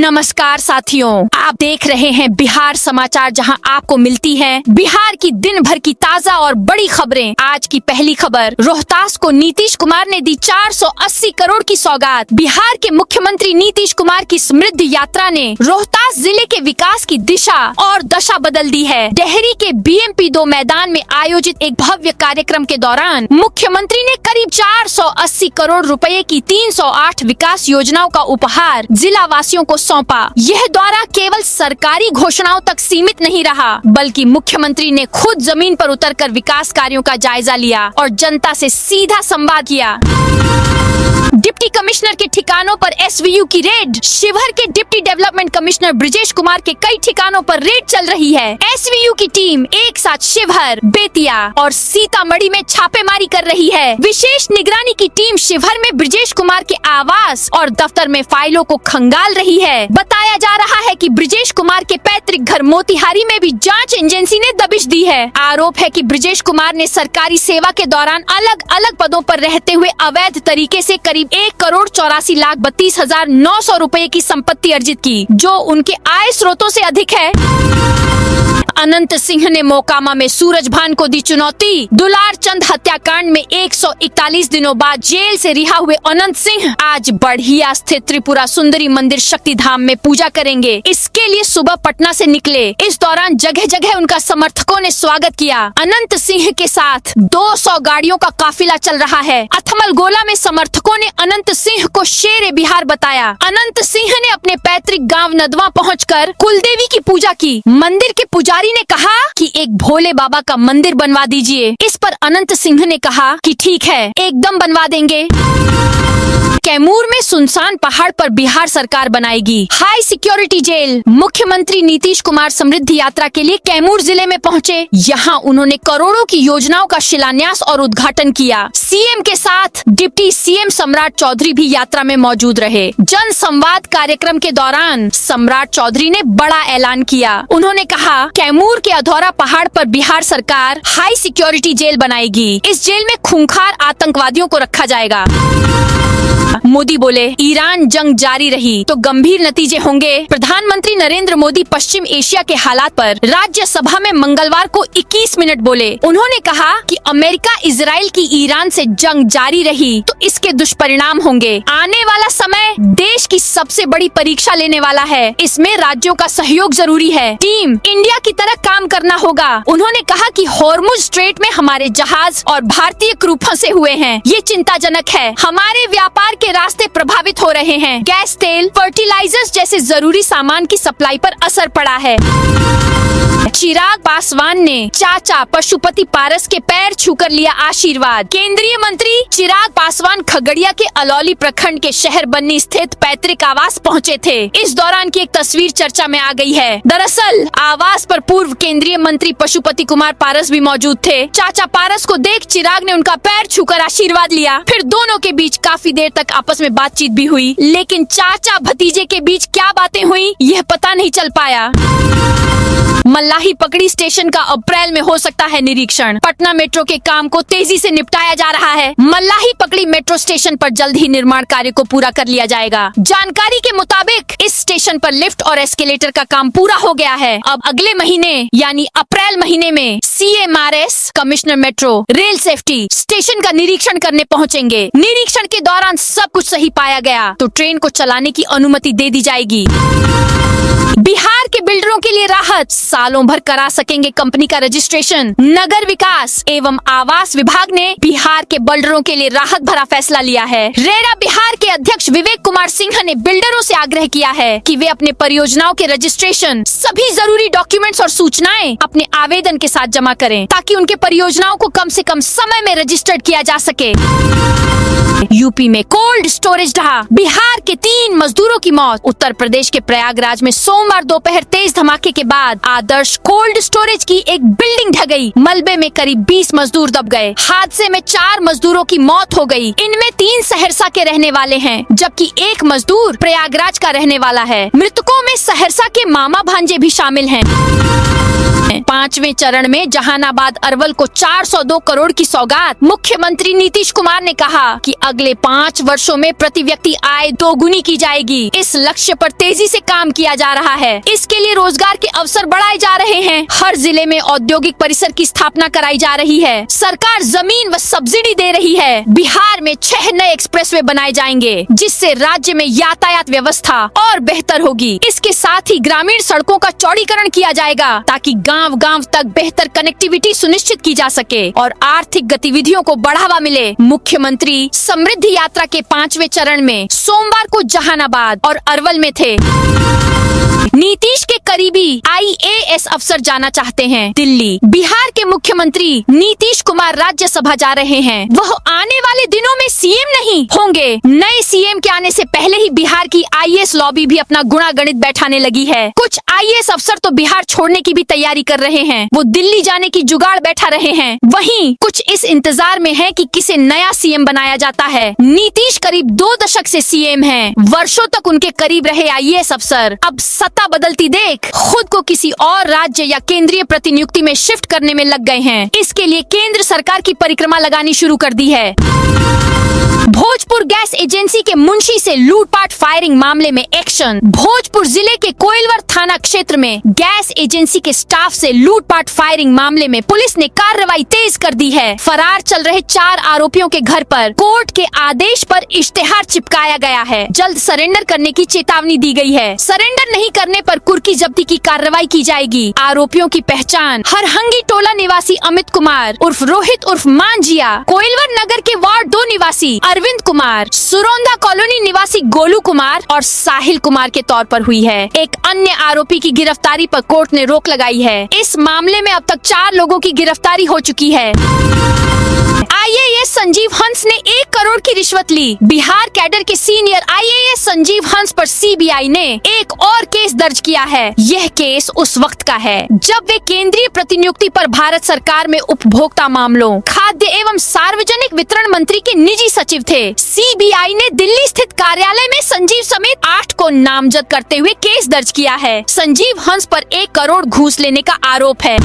नमस्कार साथियों, आप देख रहे हैं बिहार समाचार, जहां आपको मिलती है बिहार की दिन भर की ताजा और बड़ी खबरें। आज की पहली खबर, रोहतास को नीतीश कुमार ने दी 480 करोड़ की सौगात। बिहार के मुख्यमंत्री नीतीश कुमार की समृद्धि यात्रा ने रोहतास जिले के विकास की दिशा और दशा बदल दी है। डेहरी के BMP 2 मैदान में आयोजित एक भव्य कार्यक्रम के दौरान मुख्यमंत्री ने करीब 480 करोड़ रुपए की 308 विकास योजनाओं का उपहार जिला वासियों को सौंपा। यह दौरा केवल सरकारी घोषणाओं तक सीमित नहीं रहा, बल्कि मुख्यमंत्री ने खुद जमीन पर उतरकर विकास कार्यों का जायजा लिया और जनता से सीधा संवाद किया। डिप्टी कमिश्नर के ठिकानों पर SVU की रेड। शिवहर के deputy development commissioner Brijesh Kumar के कई ठिकानों पर रेड चल रही है। SVU की टीम एक साथ शिवहर, बेतिया और सीतामढ़ी में छापेमारी कर रही है। विशेष निगरानी की टीम शिवहर में ब्रिजेश कुमार के आवास और दफ्तर में फाइलों को खंगाल रही है। बताया जा रहा है कि ब्रिजेश कुमार के पैतृक घर मोतिहारी में भी जांच एजेंसी ने दबिश दी है। आरोप है कि ब्रिजेश कुमार ने सरकारी सेवा के दौरान अलग अलग पदों पर रहते हुए अवैध तरीके से करीब 1,84,32,900 रुपए की संपत्ति अर्जित की, जो उनके आय स्रोतों से अधिक है। अनंत सिंह ने मोकामा में सूरजभान को दी चुनौती। दुलार चंद हत्याकांड में 141 दिनों बाद जेल से रिहा हुए अनंत सिंह आज बढ़िया स्थित त्रिपुरा सुंदरी मंदिर शक्ति धाम में पूजा करेंगे। इसके लिए सुबह पटना से निकले। इस दौरान जगह जगह उनका समर्थकों ने स्वागत किया। अनंत सिंह के साथ 200 गाड़ियों का काफिला चल रहा है। अथमल गोला में समर्थकों ने अनंत सिंह को शेर बिहार बताया। अनंत सिंह ने अपने पैतृक गांव नदवा पहुंचकर कुलदेवी की पूजा की। मंदिर के पुजारी ने कहा कि एक भोले बाबा का मंदिर बनवा दीजिए। इस पर अनंत सिंह ने कहा कि ठीक है, एकदम बनवा देंगे। कैमूर में सुनसान पहाड़ पर बिहार सरकार बनाएगी हाई सिक्योरिटी जेल। मुख्यमंत्री नीतीश कुमार समृद्धि यात्रा के लिए कैमूर जिले में पहुंचे। यहां उन्होंने करोड़ों की योजनाओं का शिलान्यास और उद्घाटन किया। सीएम के साथ डिप्टी CM सम्राट चौधरी भी यात्रा में मौजूद रहे। जन संवाद कार्यक्रम के दौरान सम्राट चौधरी ने बड़ा ऐलान किया। उन्होंने कहा, कैमूर के अधौरा पहाड़ पर बिहार सरकार हाई सिक्योरिटी जेल बनाएगी। इस जेल में खूंखार आतंकवादियों को रखा जाएगा। मोदी बोले, ईरान जंग जारी रही तो गंभीर नतीजे होंगे। प्रधानमंत्री नरेंद्र मोदी पश्चिम एशिया के हालात पर राज्यसभा में मंगलवार को 21 मिनट बोले। उन्होंने कहा कि अमेरिका इजराइल की ईरान से जंग जारी रही तो इसके दुष्परिणाम होंगे। आने वाला समय देश की सबसे बड़ी परीक्षा लेने वाला है। इसमें राज्यों का सहयोग जरूरी है। टीम इंडिया की तरह काम करना होगा। उन्होंने कहा कि हॉर्मुज स्ट्रेट में हमारे जहाज और भारतीय क्रू फंसे हुए हैं। ये चिंताजनक है। हमारे व्यापार के रास्ते प्रभावित हो रहे हैं। गैस, तेल, फर्टिलाइजर्स जैसे जरूरी सामान की सप्लाई पर असर पड़ा है। चिराग पासवान ने चाचा पशुपति पारस के पैर छूकर लिया आशीर्वाद। केंद्रीय मंत्री चिराग पासवान खगड़िया के अलौली प्रखंड के शहर बन्नी स्थित पैतृक आवास पहुंचे थे। इस दौरान की एक तस्वीर चर्चा में आ गई है। दरअसल आवास पर पूर्व केंद्रीय मंत्री पशुपति कुमार पारस भी मौजूद थे। चाचा पारस को देख चिराग ने उनका पैर छूकर आशीर्वाद लिया। फिर दोनों के बीच काफी देर तक आपस में बातचीत भी हुई, लेकिन चाचा भतीजे के बीच क्या बातें हुई यह पता नहीं चल पाया। मल्लाही पकड़ी स्टेशन का अप्रैल में हो सकता है निरीक्षण। पटना मेट्रो के काम को तेजी से निपटाया जा रहा है। मल्लाही पकड़ी मेट्रो स्टेशन पर जल्द ही निर्माण कार्य को पूरा कर लिया जाएगा। जानकारी के मुताबिक इस स्टेशन पर लिफ्ट और एस्केलेटर का काम पूरा हो गया है। अब अगले महीने यानी अप्रैल महीने में CMRS commissioner metro rail safety station का निरीक्षण करने पहुँचेंगे। निरीक्षण के दौरान सब कुछ सही पाया गया तो ट्रेन को चलाने की अनुमति दे दी जाएगी। बिहार के बिल्डरों के लिए राहत, सालों भर करा सकेंगे कंपनी का रजिस्ट्रेशन। नगर विकास एवं आवास विभाग ने बिहार के बिल्डरों के लिए राहत भरा फैसला लिया है। रेरा बिहार के अध्यक्ष विवेक कुमार सिंह ने बिल्डरों से आग्रह किया है कि वे अपने परियोजनाओं के रजिस्ट्रेशन, सभी जरूरी डॉक्यूमेंट्स और सूचनाएं अपने आवेदन के साथ जमा करें, ताकि उनके परियोजनाओं को कम से कम समय में रजिस्टर्ड किया जा सके। यूपी में कोल्ड स्टोरेज ढहा, बिहार के 3 मजदूरों की मौत। उत्तर प्रदेश के प्रयागराज में सोमवार दोपहर तेज धमाके के बाद आदर्श कोल्ड स्टोरेज की एक बिल्डिंग ढह गई। मलबे में करीब 20 मजदूर दब गए। हादसे में 4 मजदूरों की मौत हो गई। इनमें 3 सहरसा के रहने वाले हैं, जबकि 1 मजदूर प्रयागराज का रहने वाला है। मृतकों में सहरसा के मामा भांजे भी शामिल हैं। 5वें चरण में जहानाबाद अरवल को 402 करोड़ की सौगात। मुख्यमंत्री नीतीश कुमार ने कहा कि अगले 5 वर्षों में प्रति व्यक्ति आय दोगुनी की जाएगी। इस लक्ष्य पर तेजी से काम किया जा रहा है। इसके लिए रोजगार के अवसर बढ़ाए जा रहे हैं। हर जिले में औद्योगिक परिसर की स्थापना कराई जा रही है। सरकार जमीन व सब्सिडी दे रही है। बिहार में 6 नए एक्सप्रेसवे बनाए जाएंगे, जिससे राज्य में यातायात व्यवस्था और बेहतर होगी। इसके साथ ही ग्रामीण सड़कों का चौड़ीकरण किया जाएगा, ताकि गांव-गांव तक बेहतर कनेक्टिविटी सुनिश्चित की जा सके और आर्थिक गतिविधियों को बढ़ावा मिले। मुख्यमंत्री समृद्धि यात्रा के 5वें चरण में सोमवार को जहानाबाद और अरवल में थे। नीतीश के करीबी IAS अफसर जाना चाहते हैं दिल्ली। बिहार के मुख्यमंत्री नीतीश कुमार राज्यसभा जा रहे हैं। वह आने वाले दिनों में सीएम नहीं होंगे। नए सीएम के आने से पहले ही बिहार की IAS लॉबी भी अपना गुणागणित बैठाने लगी है। कुछ IAS अफसर तो बिहार छोड़ने की भी तैयारी कर रहे हैं। वो दिल्ली जाने की जुगाड़ बैठा रहे हैं। वहीं कुछ इस इंतजार में है कि किसे नया सीएम बनाया जाता है। नीतीश करीब 2 दशक से सीएम हैं। वर्षों तक उनके करीब रहे IAS अफसर अब सत्ता बदलती देख खुद को किसी और राज्य या केंद्रीय प्रतिनियुक्ति में शिफ्ट करने में लग गए हैं। इसके लिए केंद्र सरकार की परिक्रमा लगानी शुरू कर दी है। भोजपुर गैस एजेंसी के मुंशी से लूटपाट फायरिंग मामले में एक्शन। भोजपुर जिले के कोइलवर थाना क्षेत्र में गैस एजेंसी के स्टाफ से लूटपाट फायरिंग मामले में पुलिस ने कार्रवाई तेज कर दी है। फरार चल रहे 4 आरोपियों के घर पर कोर्ट के आदेश पर इश्तेहार चिपकाया गया है। जल्द सरेंडर करने की चेतावनी दी गई है। सरेंडर नहीं करने पर कुर्की जब्ती की कार्रवाई की जाएगी। आरोपियों की पहचान हरहंगी टोला निवासी अमित कुमार उर्फ रोहित उर्फ मांझिया, कोइलवर नगर के वार्ड 2 निवासी अरविंद कुमार, सुरौंदा कॉलोनी निवासी गोलू कुमार और साहिल कुमार के तौर पर हुई है। एक अन्य आरोपी की गिरफ्तारी पर कोर्ट ने रोक लगाई है। इस मामले में अब तक 4 लोगों की गिरफ्तारी हो चुकी है। IAS संजीव हंस ने 1 करोड़ की रिश्वत ली। बिहार कैडर के सीनियर IAS संजीव हंस पर CBI ने एक और केस दर्ज किया है। यह केस उस वक्त का है जब वे केंद्रीय प्रतिनियुक्ति पर भारत सरकार में उपभोक्ता मामलों, खाद्य एवं सार्वजनिक वितरण मंत्री के निजी सचिव थे। CBI ने दिल्ली स्थित कार्यालय में संजीव समेत 8 को नामजद करते हुए केस दर्ज किया है। संजीव हंस पर 1 करोड़ घूस लेने का आरोप है।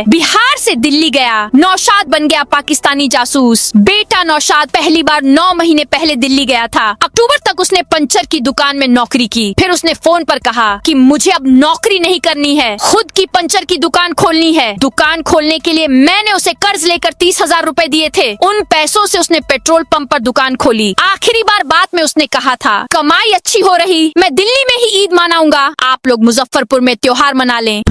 बिहार से दिल्ली गया, नौशाद बन गया पाकिस्तानी जासूस। बेटा नौशाद पहली बार 9 महीने पहले दिल्ली गया था। अक्टूबर तक उसने पंचर की दुकान में नौकरी की। फिर उसने फोन पर कहा कि मुझे अब नौकरी नहीं करनी है, खुद की पंचर की दुकान खोलनी है। दुकान खोलने के लिए मैंने उसे कर्ज लेकर 30,000 रुपए दिए थे। उन पैसों से उसने पेट्रोल पंप पर दुकान खोली। आखिरी बार बात में उसने कहा था, कमाई अच्छी हो रही, मैं दिल्ली में ही ईद मनाऊंगा, आप लोग मुजफ्फरपुर में त्योहार मना लें।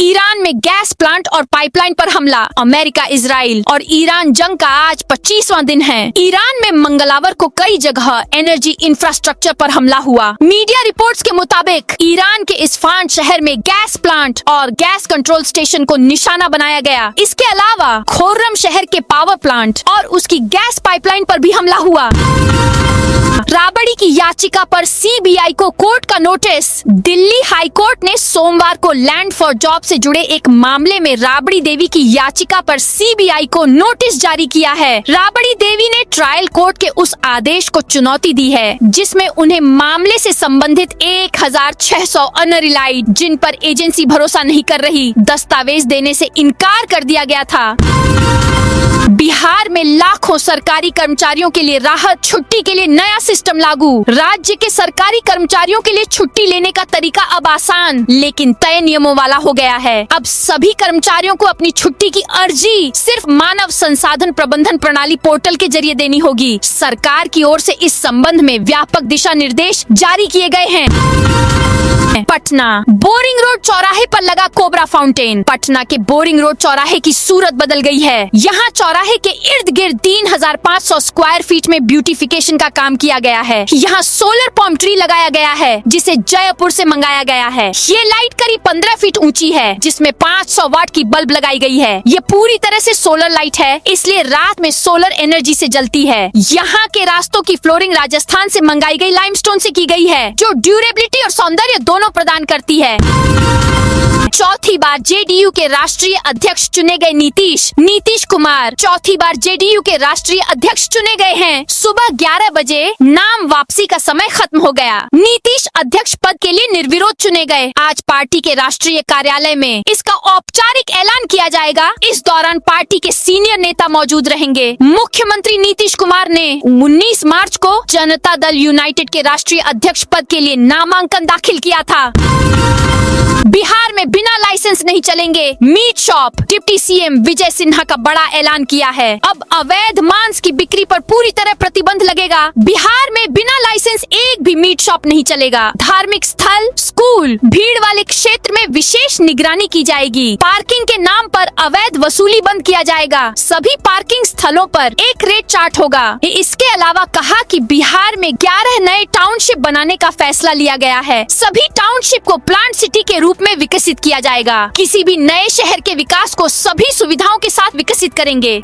ईरान में गैस प्लांट और पाइपलाइन पर हमला। अमेरिका, इजराइल और ईरान जंग का आज 25वां दिन है। ईरान में मंगलवार को कई जगह एनर्जी इंफ्रास्ट्रक्चर पर हमला हुआ। मीडिया रिपोर्ट्स के मुताबिक ईरान के इस्फहान शहर में गैस प्लांट और गैस कंट्रोल स्टेशन को निशाना बनाया गया। इसके अलावा खोर्रम शहर के पावर प्लांट और उसकी गैस पाइपलाइन पर भी हमला हुआ। राबड़ी की याचिका पर CBI को कोर्ट का नोटिस। दिल्ली हाई कोर्ट ने सोमवार को लैंड फॉर जॉब से जुड़े एक मामले में राबड़ी देवी की याचिका पर CBI को नोटिस जारी किया है। राबड़ी देवी ने ट्रायल कोर्ट के उस आदेश को चुनौती दी है जिसमें उन्हें मामले से संबंधित 1600 अनरिलाइड, जिन पर एजेंसी भरोसा नहीं कर रही, दस्तावेज देने से इनकार कर दिया गया था। बिहार में लाखों सरकारी कर्मचारियों के लिए राहत, छुट्टी के लिए नया सिस्टम लागू। राज्य के सरकारी कर्मचारियों के लिए छुट्टी लेने का तरीका अब आसान लेकिन तय नियमों वाला हो गया है। अब सभी कर्मचारियों को अपनी छुट्टी की अर्जी सिर्फ मानव संसाधन प्रबंधन प्रणाली पोर्टल के जरिए देनी होगी। सरकार की ओर से इस संबंध में व्यापक दिशा निर्देश जारी किए गए हैं। पटना बोरिंग रोड चौराहे पर लगा कोबरा फाउंटेन। पटना के बोरिंग रोड चौराहे की सूरत बदल गई है। यहाँ चौराहे के इर्द गिर्द 3500 स्क्वायर फीट में ब्यूटिफिकेशन का काम किया गया है। यहाँ सोलर पॉम ट्री लगाया गया है जिसे जयपुर से मंगाया गया है। ये लाइट करीब 15 फीट ऊंची है जिसमें 500 वाट की बल्ब लगाई गई है। ये पूरी तरह से सोलर लाइट है, इसलिए रात में सोलर एनर्जी से जलती है। यहाँ के रास्तों की फ्लोरिंग राजस्थान से मंगाई गई लाइमस्टोन से की गई है जो ड्यूरेबिलिटी और सौंदर्य दोनों प्रदान करती है। चौथी बार JDU के राष्ट्रीय अध्यक्ष चुने गए नीतीश कुमार चौथी बार JDU के राष्ट्रीय अध्यक्ष चुने गए हैं। सुबह 11 बजे नाम वापसी का समय खत्म हो गया। नीतीश अध्यक्ष पद के लिए निर्विरोध चुने गए। आज पार्टी के राष्ट्रीय कार्यालय मुख्यालय में इसका औपचारिक ऐलान किया जाएगा। इस दौरान पार्टी के सीनियर नेता मौजूद रहेंगे। मुख्यमंत्री नीतीश कुमार ने 19 मार्च को जनता दल यूनाइटेड के राष्ट्रीय अध्यक्ष पद के लिए नामांकन दाखिल किया था। बिहार में बिना लाइसेंस नहीं चलेंगे meat shop. Deputy CM Vijay Sinha का बड़ा ऐलान किया है। अब अवैध मांस की बिक्री पर पूरी तरह प्रतिबंध लगेगा। बिहार में बिना लाइसेंस एक भी मीट शॉप नहीं चलेगा। धार्मिक स्थल, स्कूल, भीड़ वाले क्षेत्र में विशेष निगरानी की जाएगी। पार्किंग के नाम पर अवैध वसूली बंद किया जाएगा। सभी पार्किंग स्थलों पर एक रेट चार्ट होगा। इसके अलावा कहा कि बिहार में 11 नए टाउनशिप बनाने का फैसला लिया गया है। सभी टाउनशिप को प्लांट सिटी के रूप में विकसित किया जाएगा। किसी भी नए शहर के विकास को सभी सुविधाओं के साथ विकसित करेंगे।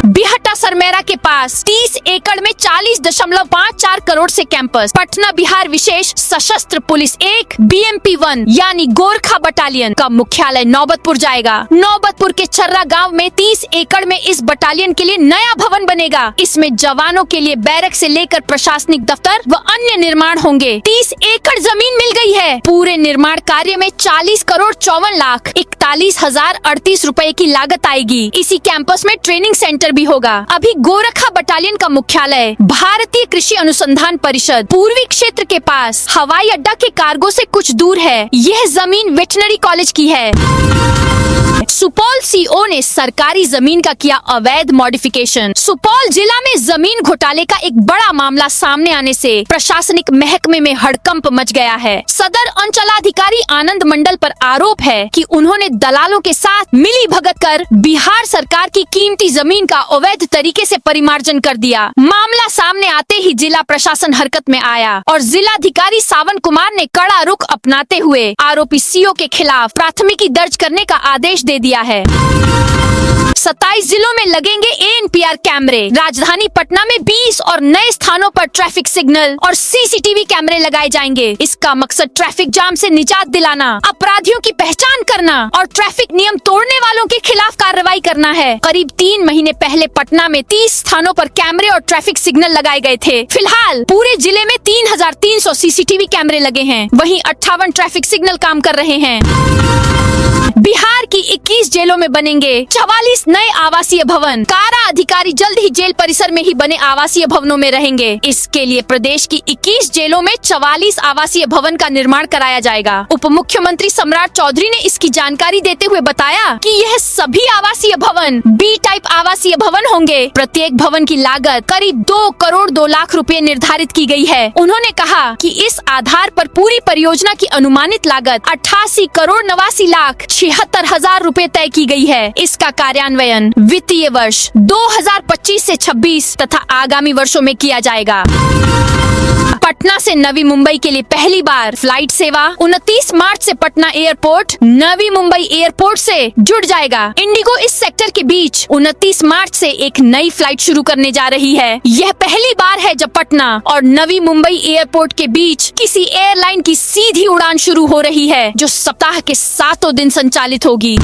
बिहटा सरमेरा के पास 30 एकड़ में 40.54 करोड़ से कैंपस। पटना बिहार विशेष सशस्त्र पुलिस 1 BMP 1 यानी गोरखा बटालियन का मुख्यालय नौबतपुर जाएगा। नौबतपुर के छर्रा गांव में 30 एकड़ में इस बटालियन के लिए नया भवन बनेगा। इसमें जवानों के लिए बैरक से लेकर प्रशासनिक दफ्तर व अन्य निर्माण होंगे। 30 एकड़ जमीन मिल गई है। पूरे निर्माण कार्य में 40 करोड़ 54 लाख 41,038 रुपए की लागत आएगी। इसी कैंपस में ट्रेनिंग सेंटर भी होगा। अभी गोरखा बटालियन का मुख्यालय भारतीय कृषि अनुसंधान परिषद पूर्वी क्षेत्र के पास हवाई अड्डा के कार्गो से कुछ दूर है। यह जमीन वेटनरी कॉलेज की है। सुपौल सीओ ने सरकारी जमीन का किया अवैध मॉडिफिकेशन। सुपौल जिला में जमीन घोटाले का एक बड़ा मामला सामने आने से प्रशासनिक महकमे में हड़कंप मच गया है। सदर अंचलाधिकारी आनंद मंडल पर आरोप है कि उन्होंने दलालों के साथ मिली भगत कर बिहार सरकार की कीमती जमीन का अवैध तरीके से परिमार्जन कर दिया। मामला सामने आते ही जिला प्रशासन हरकत में आया और जिलाधिकारी सावन कुमार ने कड़ा रुख अपनाते हुए आरोपी सीओ के खिलाफ प्राथमिकी दर्ज करने का आदेश दे दिया है। 27 जिलों में लगेंगे ANPR कैमरे। राजधानी पटना में 20 और नए स्थानों पर ट्रैफिक सिग्नल और CCTV कैमरे लगाए जाएंगे। इसका मकसद ट्रैफिक जाम से निजात दिलाना, अपराधियों की पहचान करना और ट्रैफिक नियम तोड़ने वालों के खिलाफ कार्रवाई करना है। करीब 3 महीने पहले पटना में 30 स्थानों पर कैमरे और ट्रैफिक सिग्नल लगाए गए थे। फिलहाल पूरे जिले में 3,300 CCTV कैमरे लगे हैं। वहीं 58 ट्रैफिक सिग्नल काम कर रहे हैं। बिहार की 21 जेलों में बनेंगे 44 नए आवासीय भवन। कारा अधिकारी जल्द ही जेल परिसर में ही बने आवासीय भवनों में रहेंगे। इसके लिए प्रदेश की 21 जेलों में 44 आवासीय भवन का निर्माण कराया जाएगा। उप मुख्यमंत्री सम्राट चौधरी ने इसकी जानकारी देते हुए बताया कि यह सभी आवासीय भवन B टाइप आवासीय भवन होंगे। प्रत्येक भवन की लागत करीब 2 करोड़ 2 लाख रुपए निर्धारित की गई है। उन्होंने कहा कि इस आधार पर पूरी परियोजना की अनुमानित लागत 88 करोड़ 89 लाख 76,000 रुपए तय की गई है। इसका कार्यान्वयन वित्तीय वर्ष 2025 से 26 तथा आगामी वर्षों में किया जाएगा। पटना से नवी मुंबई के लिए पहली बार फ्लाइट सेवा 29 मार्च से पटना एयरपोर्ट नवी मुंबई एयरपोर्ट से जुड़ जाएगा। इंडिगो इस सेक्टर के बीच 29 मार्च से एक नई फ्लाइट शुरू करने जा रही है। यह पहली बार है जब पटना और नवी मुंबई एयरपोर्ट के बीच किसी एयरलाइन की सीधी उड़ान शुरू हो रही है, जो सप्ताह के 7 दिन संचालित होगी।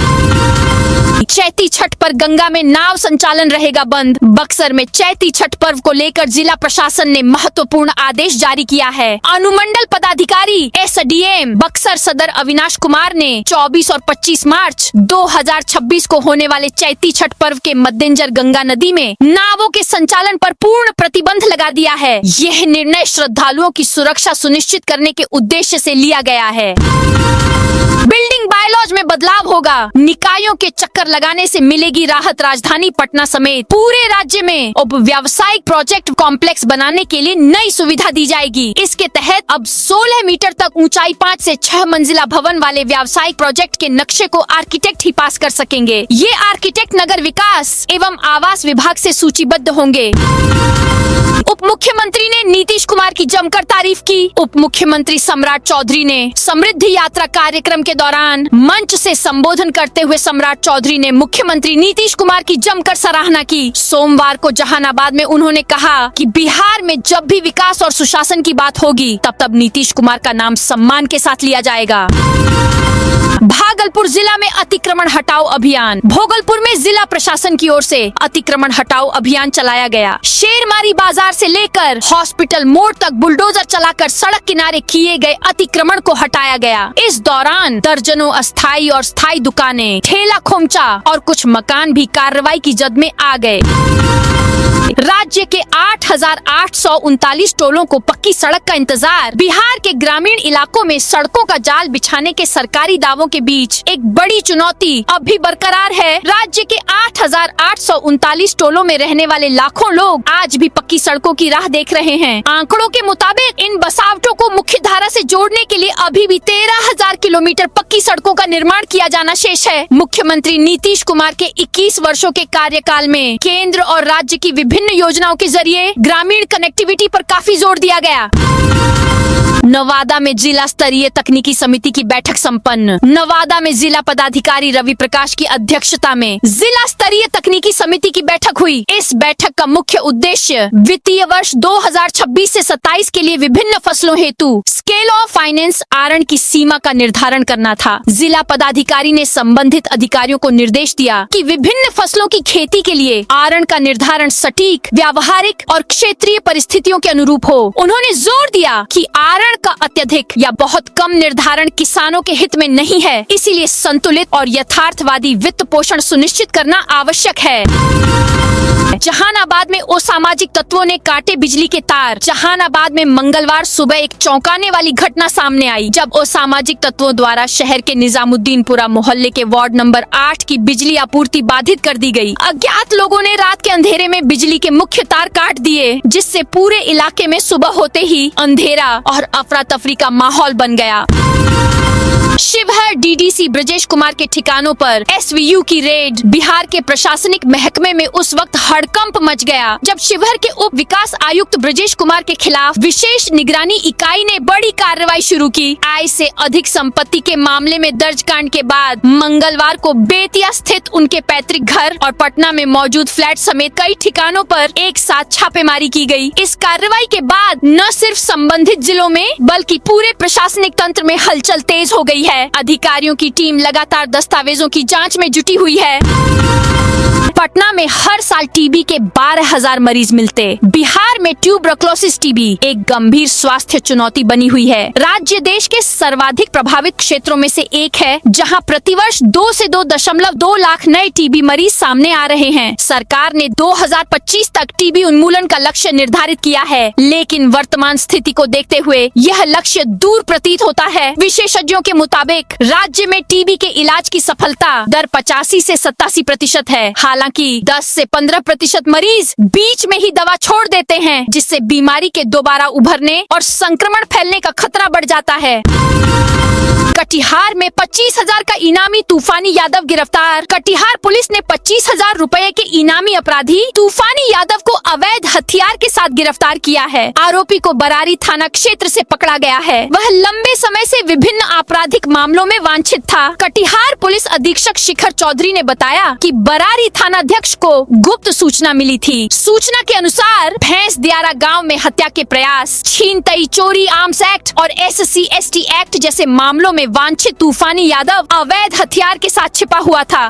चैती छठ पर गंगा में नाव संचालन रहेगा बंद। बक्सर में चैती छठ पर्व को लेकर जिला प्रशासन ने महत्वपूर्ण आदेश जारी किया है। अनुमंडल पदाधिकारी SDM बक्सर सदर अविनाश कुमार ने 24 और 25 मार्च 2026 को होने वाले चैती छठ पर्व के मद्देनजर गंगा नदी में नावों के संचालन पर पूर्ण प्रतिबंध लगा दिया है। यह निर्णय श्रद्धालुओं की सुरक्षा सुनिश्चित करने के उद्देश्य से लिया गया है। बिल्डिंग बायलॉज में बदलाव होगा। निकायों के चक्कर लगाने से मिलेगी राहत। राजधानी पटना समेत पूरे राज्य में अब व्यावसायिक प्रोजेक्ट कॉम्प्लेक्स बनाने के लिए नई सुविधा दी जाएगी। इसके तहत अब 16 मीटर तक ऊंचाई 5 से 6 मंजिला भवन वाले व्यावसायिक प्रोजेक्ट के नक्शे को आर्किटेक्ट ही पास कर सकेंगे। ये आर्किटेक्ट नगर विकास एवं आवास विभाग से सूचीबद्ध होंगे। उप मुख्यमंत्री ने नीतीश कुमार की जमकर तारीफ की। उप मुख्यमंत्री सम्राट चौधरी ने समृद्धि यात्रा कार्यक्रम के दौरान मंच से संबोधन करते हुए सम्राट चौधरी ने मुख्यमंत्री नीतीश कुमार की जमकर सराहना की। सोमवार को जहानाबाद में उन्होंने कहा कि बिहार में जब भी विकास और सुशासन की बात होगी तब नीतीश कुमार का नाम सम्मान के साथ लिया जाएगा। भागलपुर जिला में अतिक्रमण हटाओ अभियान। भागलपुर में जिला प्रशासन की ओर से अतिक्रमण हटाओ अभियान चलाया गया। शेरमारी बाजार से लेकर हॉस्पिटल मोड़ तक बुलडोजर चलाकर सड़क किनारे किए गए अतिक्रमण को हटाया गया। इस दौरान दर्जनों अस्थायी और स्थायी दुकानें, ठेला खोमचा और कुछ मकान भी कार्रवाई की जद में आ गए। राज्य के 8,839 टोलों को पक्की सड़क का इंतजार। बिहार के ग्रामीण इलाकों में सड़कों का जाल बिछाने के सरकारी दावों के बीच एक बड़ी चुनौती अब भी बरकरार है। राज्य के 8,839 टोलों में रहने वाले लाखों लोग आज भी पक्की सड़कों की राह देख रहे हैं। आंकड़ों के मुताबिक इन बसावटों को मुख्य धारा से जोड़ने के लिए अभी भी 13,000 किलोमीटर पक्की सड़कों का निर्माण किया जाना शेष है। मुख्यमंत्री नीतीश कुमार के 21 वर्षों के कार्यकाल में केंद्र और राज्य की विभिन्न योजनाओं के जरिए ग्रामीण कनेक्टिविटी पर काफी जोर दिया गया। नवादा में जिला स्तरीय तकनीकी समिति की बैठक संपन्न। नवादा में जिला पदाधिकारी रवि प्रकाश की अध्यक्षता में जिला स्तरीय तकनीकी समिति की बैठक हुई। इस बैठक का मुख्य उद्देश्य वित्तीय वर्ष 2026 से 27 के लिए विभिन्न फसलों हेतु स्केल ऑफ फाइनेंस आरण की सीमा का निर्धारण करना था। जिला पदाधिकारी ने संबंधित अधिकारियों को निर्देश दिया कि विभिन्न फसलों की खेती के लिए आरण का निर्धारण सटीक, व्यावहारिक और क्षेत्रीय परिस्थितियों के अनुरूप हो। उन्होंने जोर दिया कि आरण का अत्यधिक या बहुत कम निर्धारण किसानों के हित में नहीं है, इसीलिए संतुलित और यथार्थवादी वित्त पोषण सुनिश्चित करना आवश्यक है। जहानाबाद में असामाजिक तत्वों ने काटे बिजली के तार। जहानाबाद में मंगलवार सुबह एक चौंकाने वाली घटना सामने आई, जब असामाजिक तत्वों द्वारा शहर के निजामुद्दीनपुरा मोहल्ले के वार्ड नंबर 8 की बिजली आपूर्ति बाधित कर दी गई। अज्ञात लोगों ने रात के अंधेरे में बिजली के मुख्य तार काट दिए, जिससे पूरे इलाके में सुबह होते ही अंधेरा और अफरा तफरी का माहौल बन गया। शिवहर डीडीसी ब्रजेश कुमार के ठिकानों पर एसवीयू की रेड। बिहार के प्रशासनिक महकमे में उस वक्त हड़कंप मच गया जब शिवहर के उप विकास आयुक्त ब्रजेश कुमार के खिलाफ विशेष निगरानी इकाई ने बड़ी कार्रवाई शुरू की। आय से अधिक संपत्ति के मामले में दर्ज कांड के बाद मंगलवार को बेतिया स्थित उनके पैतृक घर और पटना में मौजूद फ्लैट समेत कई ठिकानों पर एक साथ छापेमारी की गई। इस कार्रवाई के बाद न सिर्फ संबंधित जिलों में बल्कि पूरे प्रशासनिक तंत्र में हलचल तेज हो गई है। अधिकारियों की टीम लगातार दस्तावेजों की जांच में जुटी हुई है। पटना में हर साल टीबी के 12,000 मरीज मिलते। बिहार में ट्यूबरक्लोसिस टीबी एक गंभीर स्वास्थ्य चुनौती बनी हुई है। राज्य देश के सर्वाधिक प्रभावित क्षेत्रों में से एक है, जहां प्रतिवर्ष 2 से 2.2 लाख नए टीबी मरीज सामने आ रहे हैं। सरकार ने 2025 तक टीबी उन्मूलन का लक्ष्य निर्धारित किया है, लेकिन वर्तमान स्थिति को देखते हुए यह लक्ष्य दूर प्रतीत होता है। विशेषज्ञों के मुताबिक राज्य में टीबी के इलाज की सफलता दर 85 से 87% है। हालांकि 10 से 15% मरीज बीच में ही दवा छोड़ देते हैं, जिससे बीमारी के दोबारा उभरने और संक्रमण फैलने का खतरा बढ़ जाता है। कटिहार में 25,000 का इनामी तूफानी यादव गिरफ्तार। कटिहार पुलिस ने 25,000 रुपए के इनामी अपराधी तूफानी यादव को अवैध हथियार के साथ गिरफ्तार किया है। आरोपी को बरारी थाना क्षेत्र से पकड़ा गया है। वह लंबे समय से विभिन्न आपराधिक मामलों में वांछित था। कटिहार पुलिस अधीक्षक शिखर चौधरी ने बताया कि बरारी थानाध्यक्ष को गुप्त सूचना मिली थी। सूचना के अनुसार भैंस दियारा गाँव में हत्या के प्रयास, छीनताई, चोरी, आर्म्स एक्ट और SC/ST एक्ट जैसे मामलों में वांछित तूफानी यादव अवैध हथियार के साथ छिपा हुआ था।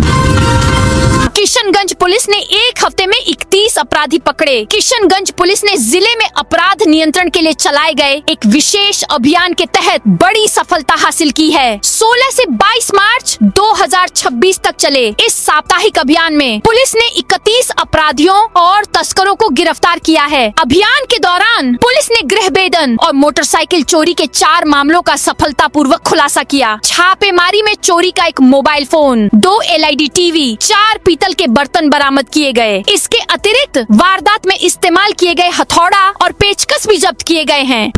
किशनगंज पुलिस ने एक हफ्ते में 31 अपराधी पकड़े। किशनगंज पुलिस ने जिले में अपराध नियंत्रण के लिए चलाए गए एक विशेष अभियान के तहत बड़ी सफलता हासिल की है। 16 से 22 मार्च 2026 तक चले इस साप्ताहिक अभियान में पुलिस ने 31 अपराधियों और तस्करों को गिरफ्तार किया है। अभियान के दौरान पुलिस ने गृहबेदन और मोटरसाइकिल चोरी के 4 मामलों का सफलतापूर्वक खुलासा किया। छापेमारी में चोरी का एक मोबाइल फोन, 2 LED टीवी, 4 पीतल के बर्तन बरामद किए गए। इसके अतिरिक्त वारदात में इस्तेमाल किए गए हथौड़ा और पेचकस भी जब्त किए गए हैं।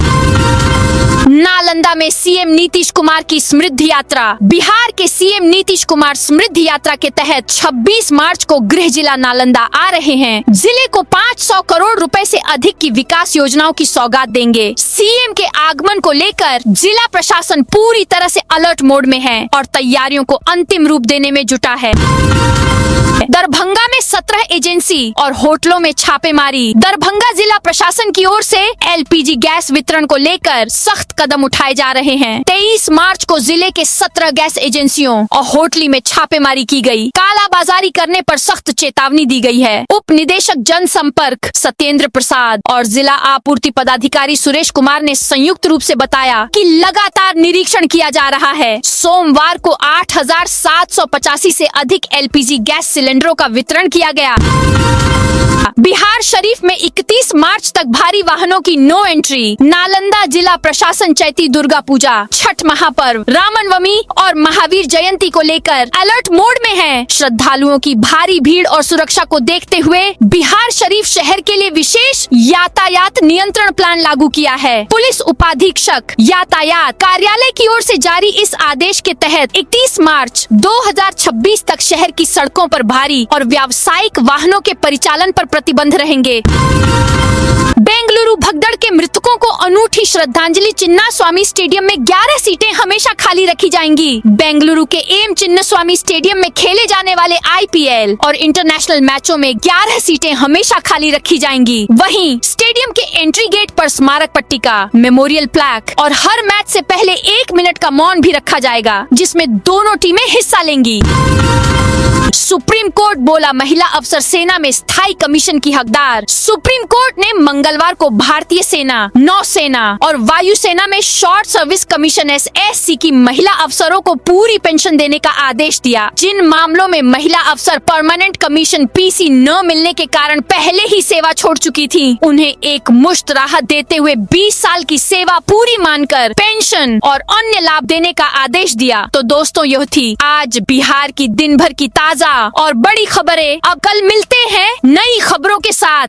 नालंदा में सीएम नीतीश कुमार की समृद्धि यात्रा। बिहार के सीएम नीतीश कुमार समृद्धि यात्रा के तहत 26 मार्च को गृह जिला नालंदा आ रहे हैं। जिले को 500 करोड़ रुपए से अधिक की विकास योजनाओं की सौगात देंगे। सीएम के आगमन को लेकर जिला प्रशासन पूरी तरह से अलर्ट मोड में है और तैयारियों को अंतिम रूप देने में जुटा है। दरभंगा में 17 एजेंसी और होटलों में छापेमारी। दरभंगा जिला प्रशासन की ओर से LPG गैस वितरण को लेकर सख्त कदम उठाए उठाए जा रहे हैं। 23 मार्च को जिले के 17 गैस एजेंसियों और होटली में छापेमारी की गई। कालाबाजारी करने पर सख्त चेतावनी दी गई है। उप निदेशक जनसंपर्क सत्येंद्र प्रसाद और जिला आपूर्ति पदाधिकारी सुरेश कुमार ने संयुक्त रूप से बताया कि लगातार निरीक्षण किया जा रहा है। सोमवार को 8,785 से अधिक LPG गैस सिलेंडरों का वितरण किया गया। बिहार शरीफ में 31 मार्च तक भारी वाहनों की नो एंट्री। नालंदा जिला प्रशासन चैती दुर्गा पूजा, छठ महापर्व, रामनवमी और महावीर जयंती को लेकर अलर्ट मोड में है। श्रद्धालुओं की भारी भीड़ और सुरक्षा को देखते हुए बिहार शरीफ शहर के लिए विशेष यातायात नियंत्रण प्लान लागू किया है। पुलिस उपाधीक्षक यातायात कार्यालय की ओर से जारी इस आदेश के तहत 31 मार्च 2026 तक शहर की सड़कों पर भारी और व्यावसायिक वाहनों के परिचालन पर प्रतिबंध रहेंगे। बेंगलुरु भगदड़ के मृतकों को अनूठी श्रद्धांजलि। चिन्नास्वामी स्टेडियम में 11 सीटें हमेशा खाली रखी जाएंगी। बेंगलुरु के एम चिन्नास्वामी स्टेडियम में खेले जाने वाले IPL और इंटरनेशनल मैचों में 11 सीटें हमेशा खाली रखी जाएंगी। वहीं स्टेडियम के एंट्री गेट पर स्मारक पट्टिका, मेमोरियल प्लैक और हर मैच से पहले 1 मिनट का मौन भी रखा जाएगा, जिसमें दोनों टीमें हिस्सा लेंगी। सुप्रीम कोर्ट बोला महिला अफसर सेना में स्थायी कमीशन की हकदार। सुप्रीम कोर्ट ने मंगलवार को भारतीय सेना, नौसेना और वायुसेना में शॉर्ट सर्विस कमीशन SSC की महिला अफसरों को पूरी पेंशन देने का आदेश दिया। जिन मामलों में महिला अफसर परमानेंट कमीशन PC न मिलने के कारण पहले ही सेवा छोड़ चुकी थी, उन्हें एक मुश्त राहत देते हुए 20 साल की सेवा पूरी मानकर पेंशन और अन्य लाभ देने का आदेश दिया। तो दोस्तों, यह थी आज बिहार की दिन भर की ताजा और बड़ी खबरें। अब कल मिलते हैं नई खबरों के साथ।